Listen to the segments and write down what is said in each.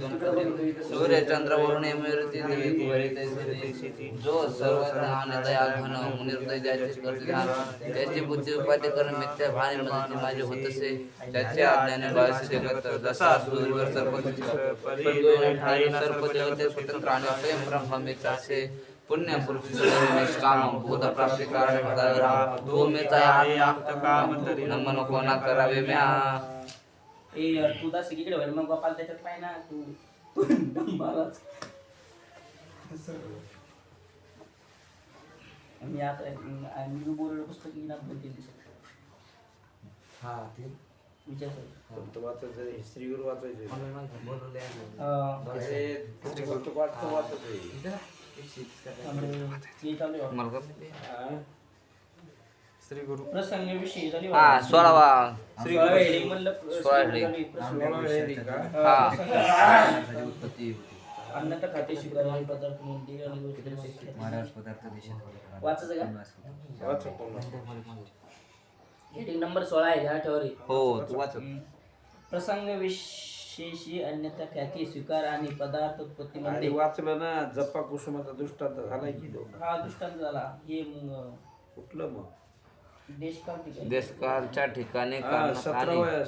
सूर्य चंद्र वरुण जो सर्वत्र आणि दया घन मुनिर्दय ज्याचे करते ध्यान त्याची बुद्धी उपाधी करून मिथ्या भान मनाची माझे होत असे त्याचे अज्ञाने बाळसे जगत जसा सूर्यवर सर्प जगते स्वतंत्र आणि स्वयं ब्रह्ममेच असे पुण्य पुरुष निष्काम भूत प्राप्ती कारण तो मेचा नमन कोणा करावे म्या ए यार तू तर सगळीकडे होईल मग गोपाल त्याच्यात पाहिजे ना तू महाराज मी आता मी बोललो पुस्तक ना बोलते हा ते विचार फक्त वाचायचं श्रीगुरु वाचायचे श्री गुरु प्रसंगाविषयी झाली हा 16वा श्री हेडिंग म्हणलं 16 अन्नता खाते स्वीकारणारे पदार्थ कोणते आणि गोष्टी वाचायचं का हेडिंग नंबर 16 आहे आठवरी हो तू वाच प्रसंग विशेषी अन्यथा ख्याती स्वीकार आणि पदार्थ उत्पत्ती आणि मध्ये वाचलं ना जप्पा कुसुमाचा दृष्टांत झालाय की तो हा दृष्टांत झाला हे कुठलं मग देशकालच्या ठिकाणी हा, कर्णता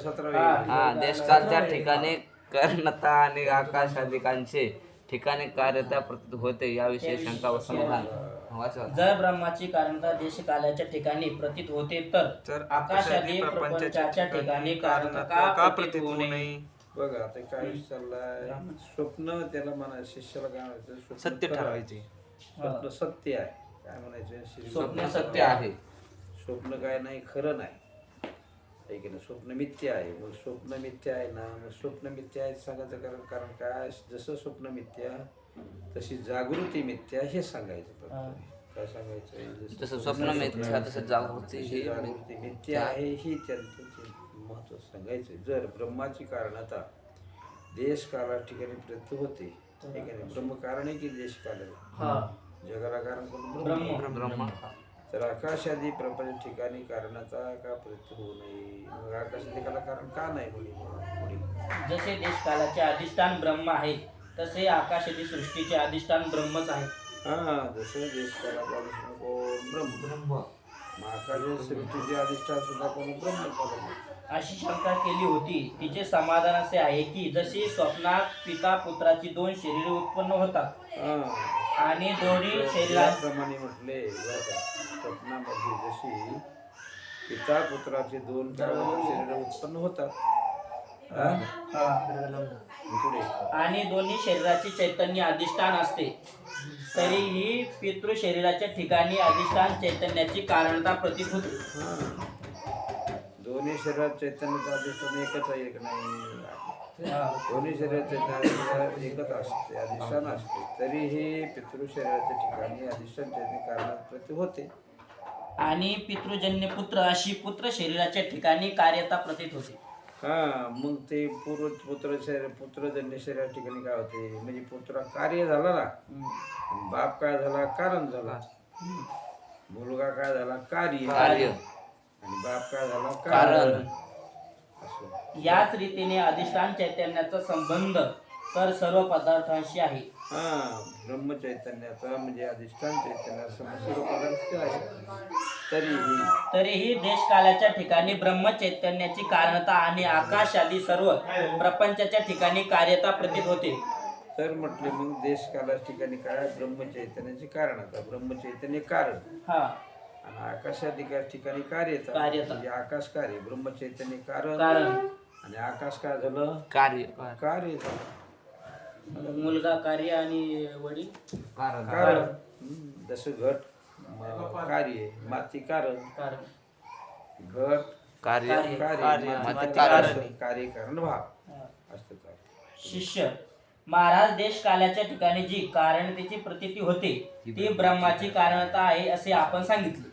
17 हा देशकालच्या ठिकाणी कर्णता आणि आकाशादिकांचे ठिकाणी कार्यता प्रतीत होते याविषयी शंका व समाधान वाचा जर ब्रह्माची कारणता देशकालाच्या ठिकाणी प्रतीत होते तर आकाशादी प्रपंचाच्या ठिकाणी कारणता का प्रतीत होऊ नये बघा आता काय चाललाय स्वप्न त्याला म्हणा शिष्याला काय म्हणायचं स्वप्न सत्य खरं आहे. ठरवायचे स्वप्न सत्य आहे काय म्हणायचं स्वप्न सत्य आहे स्वप्न काय नाही खरं नाही आहे की नाही स्वप्न मिथ्य आहे मग स्वप्न मिथ्य आहे ना मग स्वप्न मिथ्य आहे सांगायचं कारण काय जसं स्वप्न मिथ्या तशी जागृती मिथ्या हे सांगायचं फक्त. काय सांगायचं जसं स्वप्न मिथ्या तसं जागृती जशी जागृती मिथ्या आहे ही त्यांचे महत्व सांगायचं जर ब्रह्माची कारणता देश काला ठिकाणी प्रत्यय होते ठीक आहे ब्रह्म कारण आहे की देश काल जगाला कारण कोण ब्रह्म तर आकाशादी प्रपंच ठिकाणी कारणाचा का प्रत्यय होऊ नये मग आकाशादिकाला कारण का नाही मुली जसे देशकालाचे अधिष्ठान ब्रह्म आहे तसे आकाशादी सृष्टीचे अधिष्ठान ब्रह्मच आहे हा जसं देश कालाचा अधिष्ठान कोण ब्रह्म मग आकाश सृष्टीचे अधिष्ठान सुद्धा कोण ब्रह्म अशी शंका केली होती तिचे समाधान असे आहे की जशी स्वप्नात पिता पुत्राची दोन शरीरे उत्पन्न होतात आणि दोन्ही शरीराप्रमाणे म्हटले स्वप्नामध्ये जशी पिता पुत्राचे दोन शरीर उत्पन्न होतात आणि दोन्ही शरीराचे चैतन्य अधिष्ठान असते तरीही पितृ शरीराच्या ठिकाणी अधिष्ठान चैतन्याची कारणता प्रतीत होते दोन्ही शरीरात चैतन्याचं अधिष्ठान एकच आहे एक नाही दोन्ही शरीरात चैतन्य एकच असते अधिष्ठान असते तरीही पितृ शरीराच्या ठिकाणी अधिष्ठान चैतन्य कारणात प्रतीत होते आणि पितृजन्य पुत्र अशी पुत्र शरीराच्या ठिकाणी कार्यता प्रतीत होते हा मग ते पुत्रजन्य शरीरा ठिकाणी काय होते म्हणजे पुत्र कार्य झाला ना बाप काय झाला कारण झाला मुलगा काय झाला कार्य आणि बाप काय झाला कारण याच रीतीने अधिष्ठान चैतन्याचा संबंध तर सर्व पदार्थांशी आहे ब्रह्म चैतन्याचा म्हणजे अधिष्ठान चैतन्याचा सर्व पदार्थ आहे तरीही देशकालाच्या ठिकाणी ब्रह्म चैतन्याची कारणता आणि आकाश आदी सर्व प्रपंचाच्या ठिकाणी कार्यता प्रतीत होते तर म्हटले मग देशकालाच्या ठिकाणी काय ब्रह्म चैतन्याची कारणता ब्रह्म चैतन्य कारण आणि आकाशाधिकार ठिकाणी कार्यता म्हणजे आकाश कार्य ब्रह्म चैतन्य कारण आणि आकाश काय झालं कार्य झालं मुलगा कार्य आणि वडील कारण जसं घट कार्य माती कारण घट कार्य कार्य कारण भाव असतं शिष्य महाराज देश कालाच्या ठिकाणी जी कारणतेची प्रतीती होते ती ब्रह्माची कारणता आहे असे आपण सांगितले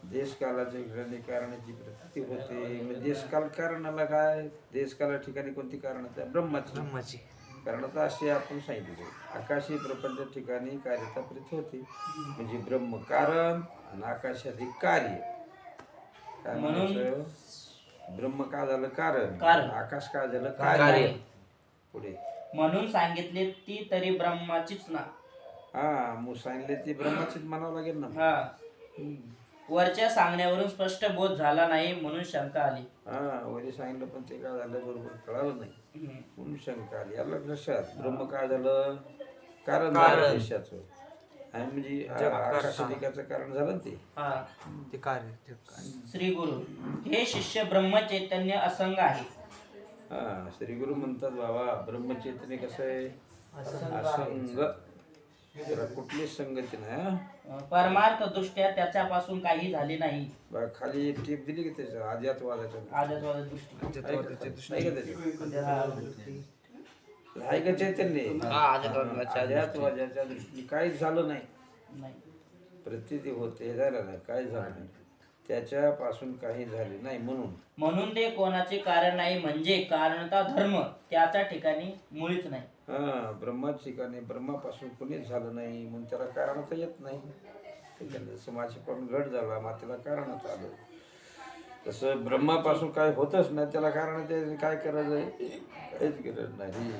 देश कालाच्या ठिकाणी कारणाची प्रतीती होते देशकाल कारणाला काय देशकाला ठिकाणी कोणती कारणता ब्रह्माची कारणता अशी आपण सांगितले आकाशी प्रपंच ठिकाणी कार्यता प्रती होते म्हणजे ब्रह्म कारण आणि आकाशाधिक कार्य काय म्हणायचं ब्रह्म का झालं कारण आकाश काय झालं कार्य पुढे म्हणून सांगितले ती तरी ब्रह्माचीच ना. हा मग सांगितले ती ब्रह्माचीच म्हणावं लागेल ना. हा. हम्म. वरच्या सांगण्यावरून स्पष्ट बोध झाला नाही म्हणून शंका आली. हा वरी सांगितलं पण ते काय झालं बरोबर कळालं नाही हम्म. म्हणून शंका आली. आलं लक्षात. ब्रह्म काय झालं कारण कारण. झालं देशाचं आणि म्हणजे आकाशनिकाचं कारण झालं ना ते. हा. ते कार्य श्री गुरु हे शिष्य ब्रह्मचैतन्य असंग आहे. हा श्री गुरु म्हणतात बाबा ब्रह्मचैतन्य कसं आहे असंग. त्याला कुठलीच संगती नाही हा. परमार्थ दृष्ट्या त्याच्यापासून काही झाले नाही. बघा, खाली एक टीप दिली की त्याच्या अध्यात्मवादाच्या आदतवाद दृष्टी. नाही का त्याच्यात? हा. आहे का चैतन्य हा, अध्यात्मवादाच्या अध्यात्मवादाच्या दृष्टीने काहीच झालं नाही. नाही. प्रतीती होते हे झालं नाही काही झालं नाही त्याच्यापासून काही झाले नाही म्हणून ते कोणाचे कारण नाही म्हणजे कारणता धर्म त्याच्या ठिकाणी मुळीच नाही. हा ब्रह्माच ठिकाणी ब्रह्मापासून कोणीच झालं नाही म्हणून त्याला कारणच येत नाही. जसं माझे पण घट झाला मग त्याला कारणच आलं तसं ब्रह्मापासून काय होतच नाही त्याला कारण काय करायचं काहीच गरज नाही.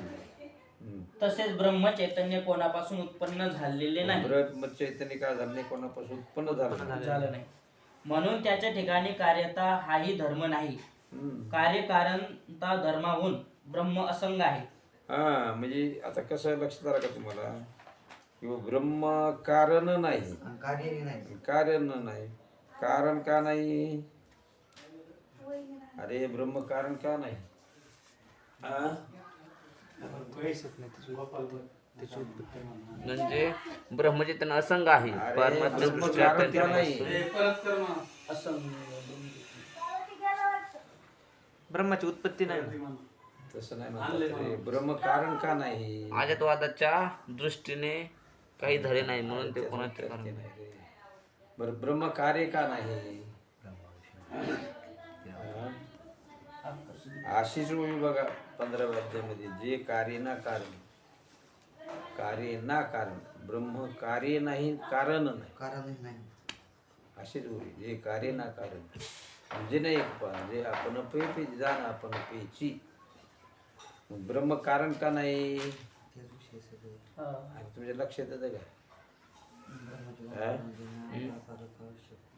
तसेच ब्रह्म चैतन्य कोणापासून उत्पन्न झालेले नाही. ब्रह्म चैतन्य काय झालं नाही कोणापासून उत्पन्न झालं नाही म्हणून त्याच्या ठिकाणी कार्यता हाही धर्म नाही. कार्यकारणता धर्माहून ब्रह्म असंग आहे. हा म्हणजे आता कसं लक्षात आलं का तुम्हाला किंवा ब्रह्म कारण नाही कारण नाही कारण का नाही अरे ब्रह्म कारण का नाही हा? म्हणजे ब्रह्मचैतन्य असंग आहे. अरे, परमात्मा ब्रह्म दृष्ट्या कारण का त्यांच्या नाही असंग ब्रह्माची उत्पत्ती नाही. तसं नाही म्हणतात रे. ब्रह्म कारण का नाही अध्यात्मवादाच्या दृष्टीने काही झाले नाही म्हणून ते कोणाचे कारण ते नाही. नाही रे. बरं ब्रह्म कार्य का नाही अशीच ओळी बघा 15व्या अध्यायामध्ये जे कार्य ना कारण ब्रह्म कार्य नाही कारण नाही अशीच ओळी जे कार्य ना कारण म्हणजे नाही पण जे आपण पे जाण आपण पेची ब्रह्म कारण का नाही आणि तुमच्या लक्षात येतं काय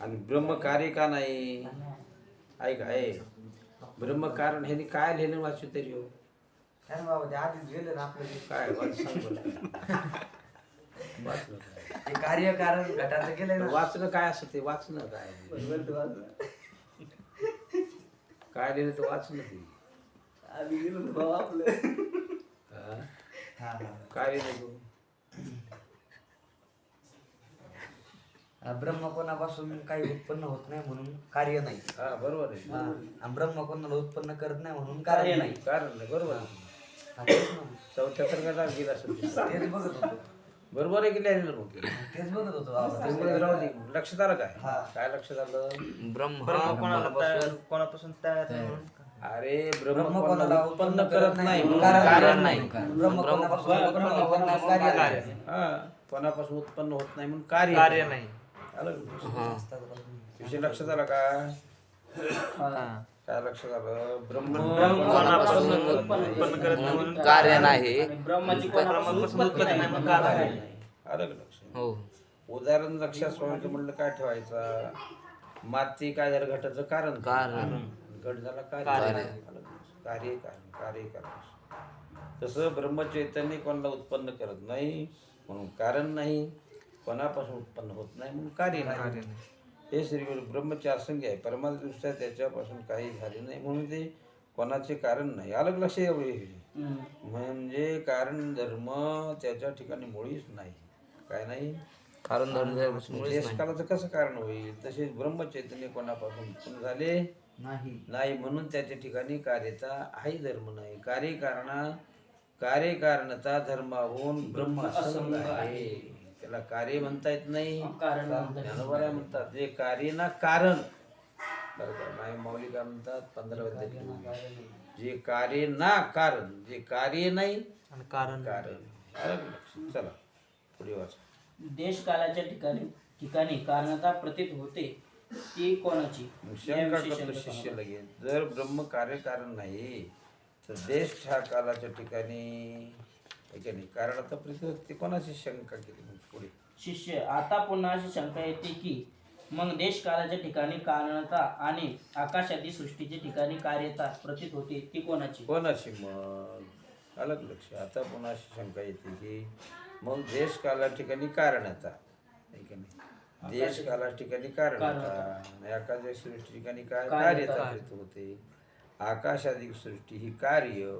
आणि ब्रह्म कार्य का नाही ऐका आहे ब्रह्म कारण हे काय लिहिलं वाचू तरी हो काय वाच सांग बरं. वाचलं काय? कार्य कारण घटाचं केलंय वाचलं काय असं ते वाचणं काय काय लिहिलं तर वाचलं ते हा? काय लिहिलं तू ब्रह्म कोणापासून काही उत्पन्न होत नाही म्हणून कार्य नाही. हा बरोबर आहे आणि ब्रह्म कोणाला उत्पन्न करत नाही म्हणून कार्य नाही. कारण नाही बरोबर आहे. तेच ना. चौथ्या सर्गात गेला असेल ते. तेच बघत होतो बरोबर आहे की लिहिलं मग ते? तेच बघत होतो बाबा. ते मुळे राहू दे. लक्षात आलं काय काय लक्षात आलं ब्रह्म कोणापासून कोणापासून तयार नाही म्हणून अरे ब्रह्म ब्रह्म कोणाला कोणाला उत्पन्न करत नाही म्हणून कारण नाही. ब्रह्म कोणापासून उत्पन्न होत नाही म्हणून कार्य नाही. हा कोणापासून उत्पन्न होत नाही म्हणून कार्य नाही. आलं का? विषय लक्षात आला का काय लक्षात आलं ब्रह्म कोणापासून उत्पन्न करत नाही म्हणून कार्य नाही. आणि ब्रह्माची कोणापासून उत्पत्ती नाही म्हणून कार्य कार्य नाही. आलं का लक्षात हो उदाहरण लक्षात ठेवायचं म्हणलं काय ठेवायचं माती काय झालं घटाचं कारण घट झाला कार्य आलं का? कार्य कारण तसं ब्रह्मचैतन्य कोणाला उत्पन्न करत नाही म्हणून कारण नाही कोणापासून उत्पन्न होत नाही म्हणून कार्य नाही. हे श्री गुरु ब्रह्मचे असंग आहे परमादृष्ट्या त्याच्यापासून काही झाले नाही म्हणून ते कोणाचे कारण नाही. अलग लक्ष एवढे म्हणजे कारण धर्म त्याच्या ठिकाणी मुळीच नाही. काय नाही कारण देशकालाचं कसं कारण होईल तसेच ब्रह्मचैतन्य कोणापासून उत्पन्न झाले नाही म्हणून त्याच्या ठिकाणी कार्यता हाही धर्म नाही. कार्यकारणता धर्माहून ब्रह्म असंग आहे. त्याला कार्य म्हणता येत नाही ज्ञानोबा म्हणतात जे कार्य ना कारण बरं का माऊली काय म्हणतात 15व्या अध्यायात जे कार्य ना कारण जे कार्य नाही कारण चला पुढे वाचा. देशकालाच्या ठिकाणी कारणता प्रतीत होते ती कोणाची शंका करतो शिष्य लगेच जर ब्रह्म कार्य कारण नाही तर देश ह्या कालाच्या ठिकाणी आहे की नाही कारण आता प्रति कोणाची शंका केली मग पुढे शिष्य आता पुन्हा अशी शंका येते की मग देश कालाच्या ठिकाणी कारणता आणि आकाशादी सृष्टीच्या ठिकाणी कार्यता प्रतीत होते ती कोणाची? कोणाची मग अलग लक्ष आता पुन्हा अशी शंका येते की मग देश काला ठिकाणी कारणता आहे की नाही देश काला ठिकाणी कारणता आणि आकाश सृष्टी ठिकाणी काय कार्यता प्रतीत होते आकाश अधिक सृष्टी ही कार्य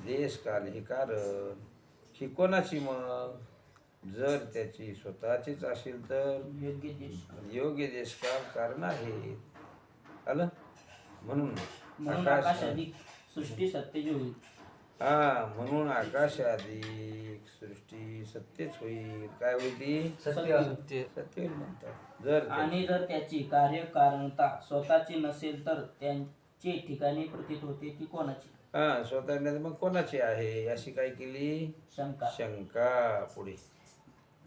देश काल ही कारण ही कोणाची मग जर त्याची स्वतःचीच असेल तर योग्य देश योग्य देशकाल कारण आहे आलं म्हणून म्हणून आकाशादी सृष्टी सत्तेची होईल. हा म्हणून आकाश अधिक सृष्टी सत्यच होईल काय होईल ती सत्य सत्य होईल म्हणतात जर आणि जर त्याची कार्यकारणता स्वतःची नसेल तर त्यांचे ठिकाणी प्रतीत होते ती कोणाची? हा स्वतः मग कोणाची आहे अशी काय केली शंका. शंका पुढे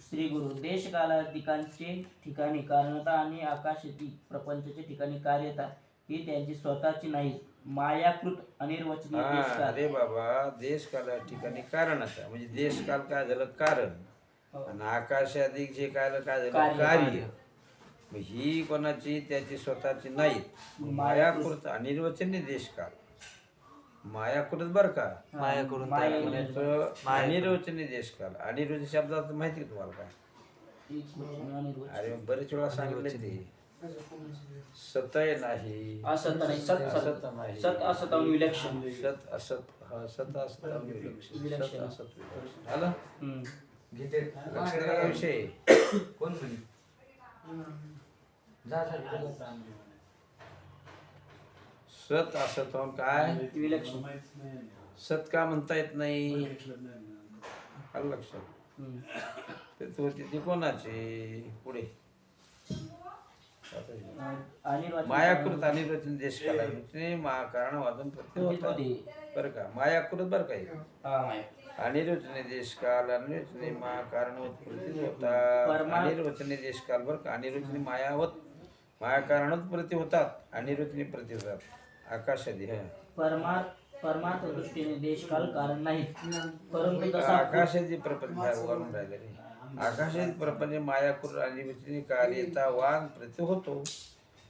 श्री गुरु देश कालाधिकांचे ठिकाणी कारणता आणि आकाशादी प्रपंचाच्या ठिकाणी कार्यता ही त्यांची स्वतःची नाही मायाकृत अनिर्वचनीय हा देशकाल. अरे बाबा देश काला ठिकाणी कारणच आहे म्हणजे देश काल काय झालं कारण आणि आकाश अधिक जे काय झालं कार्य मग ही कोणाची त्याची स्वतःची नाही मायाकृत अनिर्वचनीय देशकाल मायाकृत बर का अनिर्वचनीय देशकाल अनिर्वचन शब्दात माहिती का तुम्हाला काय अरे बरेच वेळा सांगितले ते सतय नाही असत नाही सत असत नाही सत असत विलक्षण सत असत हा सत असत विलक्षण सत असत विलक्षण आलं हम्म. लक्षात आला विषय कोण म्हणे जा जा. सत असत होऊन काय विलक्षण सत का म्हणता येत नाही आलं लक्षात हम्म. ते तू ती कोणाची पुढे अनिर्वचनीय मायाकृत अनिर्वचन देश काला कारण वादन प्रत्येक होता बरं का मायाकृत बरं काही हा, माया. अनिर्वचनीय देशकाल अनिर्वचनीय मा कारण प्रति होतात अनिर्वचनीय देशकाल बरं का अनिर्वचनीय मायावत माया कारणच प्रति होतात अनिर्वचनीय प्रति होतात आकाशादी हा परमार्थ दृष्टीने देशकाल कारण नाही परंतु तसा आकाशादी प्रपंच वरून राहिले रे आकाशादी प्रपंच मायाकृत अनिर्वचनीय कार्यतावान प्रति होतो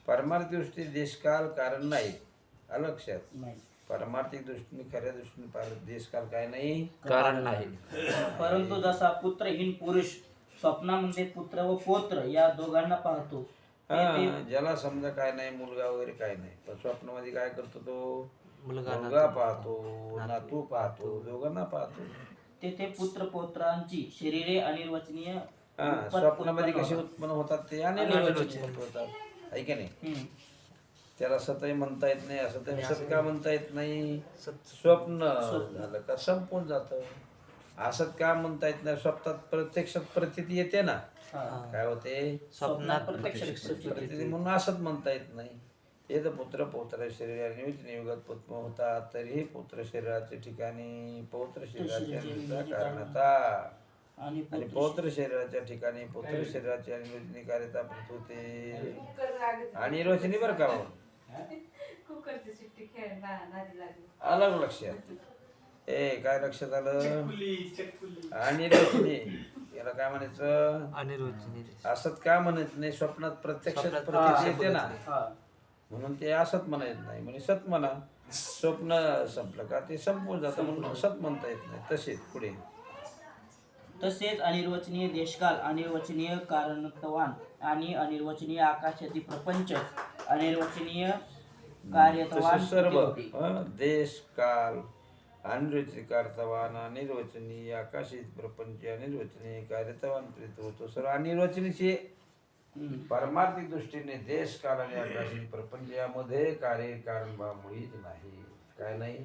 परमार्थ दृष्टी देशकाल कारण नाही अलक्षात नाही परमार्थिक दृष्टीने खऱ्या दृष्टीने पाहिलं देशकाल काय नाही कारण नाही परंतु जसा पुत्रहीन पुरुष स्वप्नामध्ये पुत्र व पौत्र या दोघांना पाहतो हा ज्याला समजा काय नाही मुलगा वगैरे काय नाही पण स्वप्नामध्ये काय करतो तो मुलगा पाहतो नातू पाहतो दोघांना पाहतो तेथे पुत्र पौत्रांची शरीरे अनिर्वचनीय हा स्वप्नामध्ये कसे उत्पन्न होतात ते अनिर्वचनीय होतात ऐका नाही हम्म. त्याला सतही म्हणता येत नाही असं तर सत का म्हणता येत नाही स्वप्न झालं का संपून जातं असत का म्हणता येत नाही स्वप्नात प्रत्यक्षात प्रतीती येते ना हा. काय होते स्वप्नात प्रत्यक्ष प्रतीती म्हणून असत म्हणता येत नाही हे तर पुत्र पौत्र शरीर नियुगत पुत्र होतात तरीही पुत्र शरीराच्या ठिकाणी पौत्र शरीराच्या कारणता आणि आणि पौत्र शरीराच्या ठिकाणी पुत्र शरीराची अनिर्वचनीय कार्यता प्रत होते आणि रोचनी बरं का अलग लक्षात ए काय लक्षात आलं आणि रोचनी याला काय म्हणायचं असत का म्हणत नाही स्वप्नात प्रत्यक्षात प्रत्यक्ष येते ना हा. म्हणून ते असत म्हणा येत नाही म्हणजे सत म्हणा स्वप्न संपलं का ते संपून जातं म्हणून सत म्हणता येत नाही तसेच पुढे तसेच अनिर्वचनीय देशकाल अनिर्वचनीय कारणत्वान आणि अनिर्वचनीय आकाशातील प्रपंच अनिर्वचनीय कार्यत्वान तसे सर्व होते. देश काल अनिर्वचनीय कार्यत्वान अनिर्वचनीय आकाशित प्रपंच अनिर्वचनीय कार्यत्वान प्रीत होतो सर्व अनिर्वचनीचे हम्म. परमार्थिक दृष्टीने देश काल आणि आकाशित प्रपंच यामध्ये कार्य कारण भाव मुळीच नाही काय नाही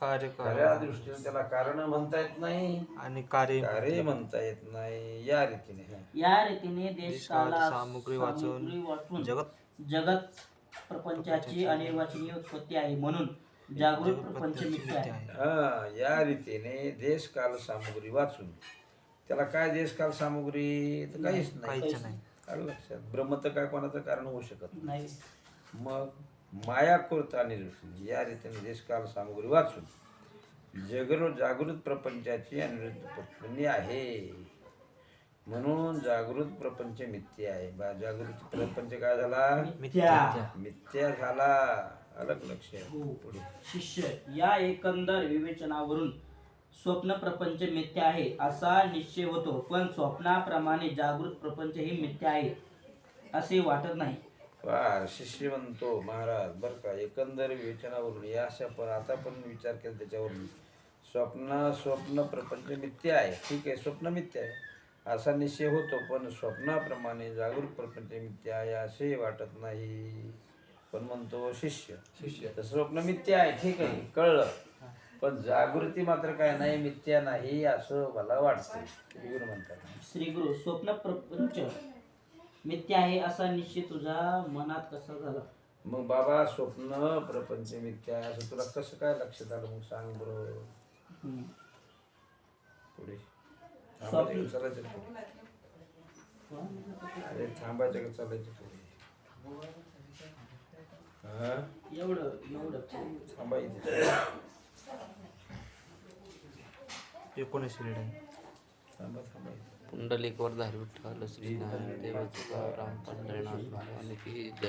खऱ्या दृष्टीने त्याला कारण म्हणता येत नाही आणि कार्य म्हणता येत नाही या रीतीने या रीतीने देशकाला सामुग्री वाचून जगत प्रपंचाची अनिर्वचनीय उत्पत्ती आहे म्हणून जागृत प्रपंच मिथ्या आहे. हा या रीतीने देश काल सामुग्री वाचून त्याला काय देश काल सामुग्री तर काहीच नाही आलं लक्षात ब्रह्म तर काय कोणाचं कारण होऊ शकत नाही नाही मग मायाकृत आणि या रीतीने देश काल सामुग्री वाचून जागृत प्रपंचाची अनिरुद्ध पत्नी आहे, म्हणून जागृत प्रपंच मिथ्या आहे. जागृत प्रपंच काय झाला? मिथ्या झाला. अलग लक्ष आहे. पुढे शिष्य, या एकंदर विवेचनावरून स्वप्न प्रपंच मिथ्या आहे असा निश्चय होतो, पण स्वप्नाप्रमाणे जागृत प्रपंच ही मिथ्या आहे असे वाटत नाही. पहा, शिष्य म्हणतो महाराज बर का, एकंदर विवेचनावरून या अशा पण आता पण विचार केला त्याच्यावरून स्वप्न प्रपंच मिथ्या आहे. ठीक आहे, स्वप्न मिथ्या आहे असा निश्चय होतो, पण स्वप्नाप्रमाणे जागृत प्रपंच मिथ्या आहे असे वाटत नाही. पण म्हणतो शिष्य तर स्वप्न मिथ्या आहे, ठीक आहे, कळलं, पण जागृती मात्र काय नाही, मिथ्या नाही असं मला वाटतं. गुरु म्हणतात. श्री गुरु, स्वप्न प्रपंच मिथ्या आहे असा निश्चय तुझ्या मनात कसा झाला? मग बाबा स्वप्न प्रपंच मिथ्या आहे असं तुला कसं काय लक्षात आलं? मग सांग बरोबर. पुढे थांबायचं का चालायचं पुढे? अरे थांबायचं का चालायचं पुढे? हा, एवढं थांबायचं. 19 रीड आहे. थांबायचं. पुंडलिकवर धारी विठ्ठल श्री ज्ञानदेव तुकाराम पंढरीनाथ महाराज की जय.